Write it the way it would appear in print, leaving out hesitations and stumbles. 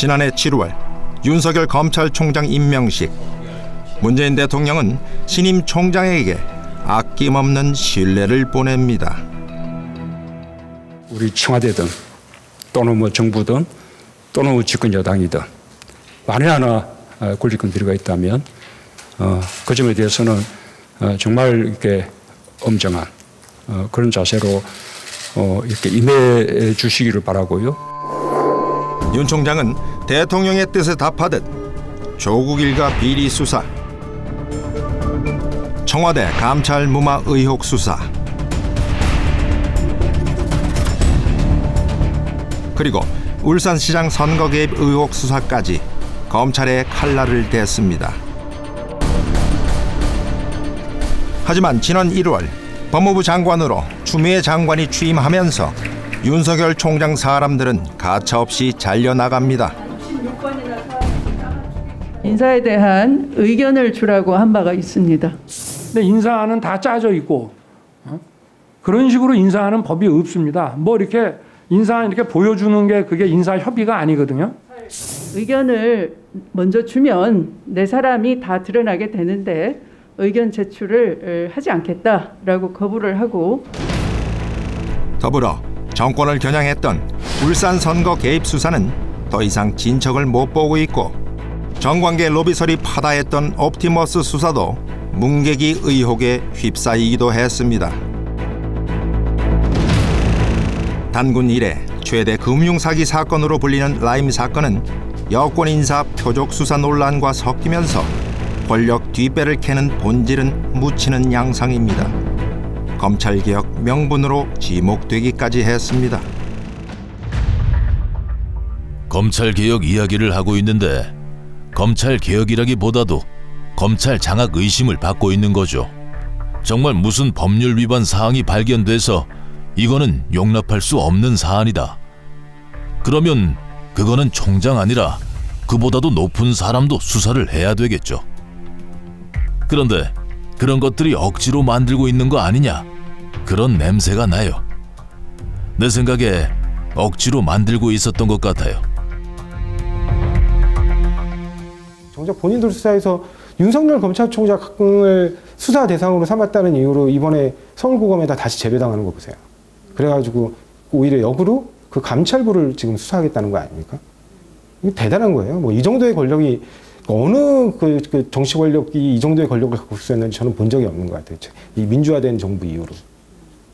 지난해 7월 윤석열 검찰총장 임명식. 문재인 대통령은 신임 총장에게 아낌없는 신뢰를 보냅니다. 우리 청와대든 또는 정부든 또는 집권 여당이든 만에 하나 권리권 비리가 있다면 그 점에 대해서는 정말 이렇게 엄정한 그런 자세로 이렇게 임해 주시기를 바라고요. 윤 총장은 대통령의 뜻에 답하듯 조국 일가 비리 수사, 청와대 감찰 무마 의혹 수사, 그리고 울산시장 선거 개입 의혹 수사까지 검찰의 칼날을 댔습니다. 하지만 지난 1월 법무부 장관으로 추미애 장관이 취임하면서 윤석열 총장 사람들은 가차없이 잘려나갑니다. 인사에 대한 의견을 주라고 한 바가 있습니다. 근데 인사는 다 짜져 있고 그런 식으로 인사하는 법이 없습니다. 뭐 이렇게 인사 이렇게 보여주는 게 그게 인사 협의가 아니거든요. 의견을 먼저 주면 내 사람이 다 드러나게 되는데 의견 제출을 하지 않겠다라고 거부를 하고, 더불어 정권을 겨냥했던 울산 선거 개입 수사는 더 이상 진척을 못 보고 있고, 정관계 로비설이 파다했던 옵티머스 수사도 뭉개기 의혹에 휩싸이기도 했습니다. 단군 이래 최대 금융사기 사건으로 불리는 라임 사건은 여권 인사 표적 수사 논란과 섞이면서 권력 뒷배를 캐는 본질은 묻히는 양상입니다. 검찰개혁 명분으로 지목되기까지 했습니다. 검찰개혁 이야기를 하고 있는데 검찰개혁이라기보다도 검찰 장악 의심을 받고 있는 거죠. 정말 무슨 법률 위반 사항이 발견돼서 이거는 용납할 수 없는 사안이다. 그러면 그거는 총장 아니라 그보다도 높은 사람도 수사를 해야 되겠죠. 그런데 그런 것들이 억지로 만들고 있는 거 아니냐? 그런 냄새가 나요. 내 생각에 억지로 만들고 있었던 것 같아요. 정작 본인들 수사에서 윤석열 검찰총장을 수사 대상으로 삼았다는 이유로 이번에 서울고검에다 다시 재배당하는 거 보세요. 그래가지고 오히려 역으로 그 감찰부를 지금 수사하겠다는 거 아닙니까? 이거 대단한 거예요. 뭐 이 정도의 권력이 어느 그 정치 권력이 이 정도의 권력을 갖고 있었는지 저는 본 적이 없는 것 같아요. 이 민주화된 정부 이후로.